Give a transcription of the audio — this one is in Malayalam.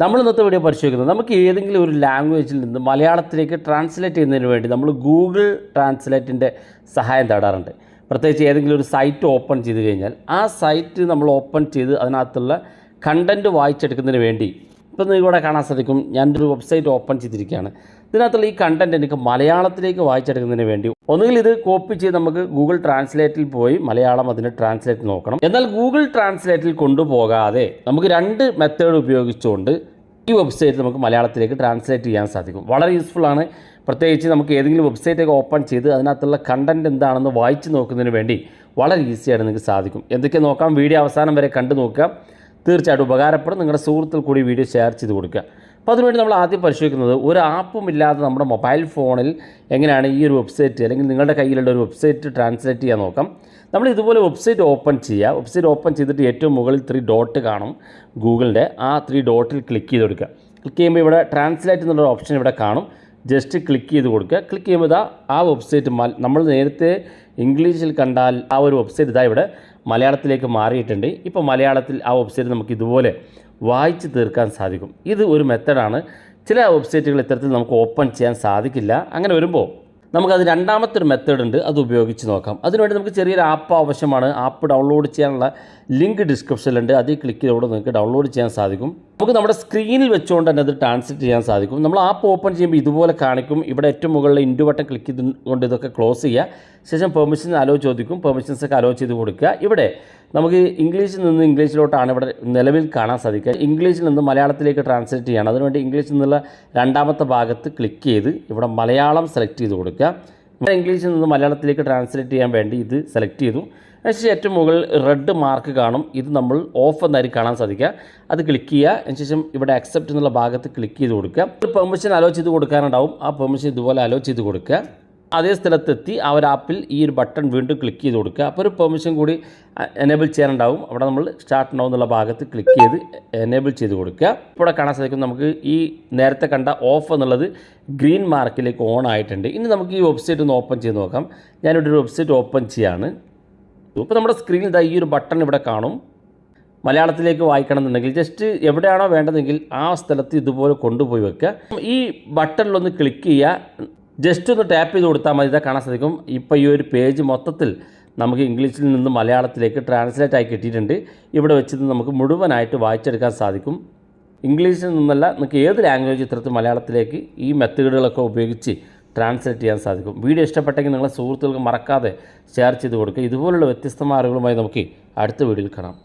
നമ്മൾ ഇന്നത്തെ വീഡിയോ പരിശോധിക്കുന്നത് നമുക്ക് ഏതെങ്കിലും ഒരു ലാംഗ്വേജിൽ നിന്ന് മലയാളത്തിലേക്ക് ട്രാൻസ്ലേറ്റ് ചെയ്യുന്നതിന് വേണ്ടി നമ്മൾ ഗൂഗിൾ ട്രാൻസ്ലേറ്റിൻ്റെ സഹായം തേടാറുണ്ട്. പ്രത്യേകിച്ച് ഏതെങ്കിലും ഒരു സൈറ്റ് ഓപ്പൺ ചെയ്ത് കഴിഞ്ഞാൽ ആ സൈറ്റ് നമ്മൾ ഓപ്പൺ ചെയ്ത് അതിനകത്തുള്ള കണ്ടൻറ്റ് വായിച്ചെടുക്കുന്നതിന് വേണ്ടി ഇപ്പോൾ നിങ്ങൾക്ക് ഇവിടെ കാണാൻ സാധിക്കും, ഞാനൊരു വെബ്സൈറ്റ് ഓപ്പൺ ചെയ്തിരിക്കുകയാണ്. ഇതിനകത്തുള്ള ഈ കണ്ടൻറ്റ് എനിക്ക് മലയാളത്തിലേക്ക് വായിച്ചെടുക്കുന്നതിന് വേണ്ടി ഒന്നുകിൽ ഇത് കോപ്പി ചെയ്ത് നമുക്ക് ഗൂഗിൾ ട്രാൻസ്ലേറ്റിൽ പോയി മലയാളം അതിൻ്റെ ട്രാൻസ്ലേറ്റ് നോക്കണം. എന്നാൽ ഗൂഗിൾ ട്രാൻസ്ലേറ്റിൽ കൊണ്ടുപോകാതെ നമുക്ക് രണ്ട് മെത്തേഡ് ഉപയോഗിച്ചുകൊണ്ട് ഈ വെബ്സൈറ്റ് നമുക്ക് മലയാളത്തിലേക്ക് ട്രാൻസ്ലേറ്റ് ചെയ്യാൻ സാധിക്കും. വളരെ യൂസ്ഫുള്ളാണ്. പ്രത്യേകിച്ച് നമുക്ക് ഏതെങ്കിലും വെബ്സൈറ്റൊക്കെ ഓപ്പൺ ചെയ്ത് അതിനകത്തുള്ള കണ്ടൻറ്റ് എന്താണെന്ന് വായിച്ച് നോക്കുന്നതിന് വേണ്ടി വളരെ ഈസിയായിട്ട് നിങ്ങൾക്ക് സാധിക്കും. എന്തൊക്കെ നോക്കാം, വീഡിയോ അവസാനം വരെ കണ്ടു നോക്കുക. തീർച്ചയായിട്ടും ഉപകാരപ്പെടും. നിങ്ങളുടെ സുഹൃത്തുക്കൾ കൂടി വീഡിയോ ഷെയർ ചെയ്ത് കൊടുക്കുക. അപ്പോൾ അതിനുവേണ്ടി നമ്മൾ ആദ്യം പരിശോധിക്കുന്നത് ഒരു ആപ്പും ഇല്ലാതെ നമ്മുടെ മൊബൈൽ ഫോണിൽ എങ്ങനെയാണ് ഈ ഒരു വെബ്സൈറ്റ് അല്ലെങ്കിൽ നിങ്ങളുടെ കയ്യിലുള്ള ഒരു വെബ്സൈറ്റ് ട്രാൻസ്ലേറ്റ് ചെയ്യാൻ നോക്കാം. നമ്മൾ ഇതുപോലെ വെബ്സൈറ്റ് ഓപ്പൺ ചെയ്യുക. വെബ്സൈറ്റ് ഓപ്പൺ ചെയ്തിട്ട് ഏറ്റവും മുകളിൽ 3 ഡോട്ട് കാണും ഗൂഗിളിൻ്റെ. ആ 3 ഡോട്ടിൽ ക്ലിക്ക് ചെയ്ത് കൊടുക്കുക. ക്ലിക്ക് ചെയ്യുമ്പോൾ ഇവിടെ ട്രാൻസ്ലേറ്റ് എന്നുള്ളൊരു ഓപ്ഷൻ ഇവിടെ കാണും. ജസ്റ്റ് ക്ലിക്ക് ചെയ്ത് കൊടുക്കുക. ക്ലിക്ക് ചെയ്യുമ്പോൾ ഇതാ ആ വെബ്സൈറ്റ് നമ്മൾ നേരത്തെ ഇംഗ്ലീഷിൽ കണ്ടാൽ ആ ഒരു വെബ്സൈറ്റ് ഇതാ ഇവിടെ മലയാളത്തിലേക്ക് മാറിയിട്ടുണ്ട്. ഇപ്പോൾ മലയാളത്തിൽ ആ വെബ്സൈറ്റ് നമുക്ക് ഇതുപോലെ വായിച്ച് തീർക്കാൻ സാധിക്കും. ഇത് ഒരു മെത്തഡാണ്. ചില വെബ്സൈറ്റുകൾ ഇത്തരത്തിൽ നമുക്ക് ഓപ്പൺ ചെയ്യാൻ സാധിക്കില്ല. അങ്ങനെ വരുമ്പോൾ നമുക്കത് രണ്ടാമത്തെ ഒരു മെത്തേഡ് ഉണ്ട്, അത് ഉപയോഗിച്ച് നോക്കാം. അതിനുവേണ്ടി നമുക്ക് ചെറിയൊരു ആപ്പ് ആവശ്യമാണ്. ആപ്പ് ഡൗൺലോഡ് ചെയ്യാനുള്ള ലിങ്ക് ഡിസ്ക്രിപ്ഷനിലുണ്ട്. അതിൽ ക്ലിക്ക് ചെയ്തോടെ നിങ്ങൾക്ക് ഡൗൺലോഡ് ചെയ്യാൻ സാധിക്കും. നമുക്ക് നമ്മുടെ സ്ക്രീനിൽ വെച്ചുകൊണ്ട് തന്നെ അത് ട്രാൻസ്ലേറ്റ് ചെയ്യാൻ സാധിക്കും. നമ്മൾ ആപ്പ് ഓപ്പൺ ചെയ്യുമ്പോൾ ഇതുപോലെ കാണിക്കും. ഇവിടെ ഏറ്റവും മുകളിൽ ഇൻഡു ബട്ടൺ ക്ലിക്ക് ചെയ്തുകൊണ്ട് ഇതൊക്കെ ക്ലോസ് ചെയ്യുക. ശേഷം പെർമിഷൻ അലോ ചോദിക്കും. പെർമിഷൻസൊക്കെ അലോ ചെയ്ത് കൊടുക്കുക. ഇവിടെ നമുക്ക് ഇംഗ്ലീഷിൽ നിന്ന് ഇംഗ്ലീഷിലോട്ടാണ് ഇവിടെ നിലവിൽ കാണാൻ സാധിക്കുക. ഇംഗ്ലീഷിൽ നിന്ന് മലയാളത്തിലേക്ക് ട്രാൻസ്ലേറ്റ് ചെയ്യണം. അതിനുവേണ്ടി ഇംഗ്ലീഷിൽ നിന്നുള്ള രണ്ടാമത്തെ ഭാഗത്ത് ക്ലിക്ക് ചെയ്ത് ഇവിടെ മലയാളം സെലക്ട് ചെയ്ത് കൊടുക്കുക. ഇവിടെ ഇംഗ്ലീഷിൽ നിന്ന് മലയാളത്തിലേക്ക് ട്രാൻസ്ലേറ്റ് ചെയ്യാൻ വേണ്ടി ഇത് സെലക്ട് ചെയ്തു. അതിനുശേഷം ഏറ്റവും മുകളിൽ റെഡ് മാർക്ക് കാണും. ഇത് നമ്മൾ ഓഫ് എന്നായിരിക്കും കാണാൻ സാധിക്കുക. അത് ക്ലിക്ക് ചെയ്യുക. അതിനുശേഷം ഇവിടെ അക്സെപ്റ്റ് എന്നുള്ള ഭാഗത്ത് ക്ലിക്ക് ചെയ്ത് കൊടുക്കുക. പെർമിഷൻ അലോ ചെയ്ത് കൊടുക്കാനുണ്ടാവും. ആ പെർമിഷൻ ഇതുപോലെ അലോ ചെയ്ത് കൊടുക്കുക. അതേ സ്ഥലത്തെത്തി ആ ഒരു ആപ്പിൽ ഈ ഒരു ബട്ടൺ വീണ്ടും ക്ലിക്ക് ചെയ്ത് കൊടുക്കുക. അപ്പോൾ ഒരു പെർമിഷൻ കൂടി എനേബിൾ ചെയ്യാനുണ്ടാവും. അവിടെ നമ്മൾ സ്റ്റാർട്ട് നൗ എന്നുള്ള ഭാഗത്ത് ക്ലിക്ക് ചെയ്ത് എനേബിൾ ചെയ്ത് കൊടുക്കുക. ഇവിടെ കാണാൻ സാധിക്കും നമുക്ക് ഈ നേരത്തെ കണ്ട ഓഫ് എന്നുള്ളത് ഗ്രീൻ മാർക്കിലേക്ക് ഓൺ ആയിട്ടുണ്ട്. ഇനി നമുക്ക് ഈ വെബ്സൈറ്റ് ഒന്ന് ഓപ്പൺ ചെയ്ത് നോക്കാം. ഞാനിവിടെ ഒരു വെബ്സൈറ്റ് ഓപ്പൺ ചെയ്യാണ്. ഇപ്പോൾ നമ്മുടെ സ്ക്രീനിൽ ഈ ഒരു ബട്ടൺ ഇവിടെ കാണും. മലയാളത്തിലേക്ക് വായിക്കണം എന്നുണ്ടെങ്കിൽ ജസ്റ്റ് എവിടെയാണോ വേണ്ടതെങ്കിൽ ആ സ്ഥലത്ത് ഇതുപോലെ കൊണ്ടുപോയി വെക്കുക. ഈ ബട്ടണിലൊന്ന് ക്ലിക്ക് ചെയ്യുക. ജസ്റ്റ് ഒന്ന് ടാപ്പ് ചെയ്ത് കൊടുത്താൽ മതി. ഇതാ കാണാൻ സാധിക്കും. ഇപ്പോൾ ഈ ഒരു പേജ് മൊത്തത്തിൽ നമുക്ക് ഇംഗ്ലീഷിൽ നിന്ന് മലയാളത്തിലേക്ക് ട്രാൻസ്ലേറ്റ് ആയി കിട്ടിയിട്ടുണ്ട്. ഇവിടെ വെച്ചിട്ട് നമുക്ക് മുഴുവനായിട്ട് വായിച്ചെടുക്കാൻ സാധിക്കും. ഇംഗ്ലീഷിൽ നിന്നല്ല, നമുക്ക് ഏത് ലാംഗ്വേജ് ഇത്തരത്തിൽ മലയാളത്തിലേക്ക് ഈ മെത്തേഡുകളൊക്കെ ഉപയോഗിച്ച് ട്രാൻസ്ലേറ്റ് ചെയ്യാൻ സാധിക്കും. വീഡിയോ ഇഷ്ടപ്പെട്ടെങ്കിൽ നിങ്ങളെ സുഹൃത്തുക്കൾക്ക് മറക്കാതെ ഷെയർ ചെയ്ത് കൊടുക്കുക. ഇതുപോലുള്ള വ്യത്യസ്തമായ അറിവുകളുമായി നമുക്ക് അടുത്ത വീഡിയോയിൽ കാണാം.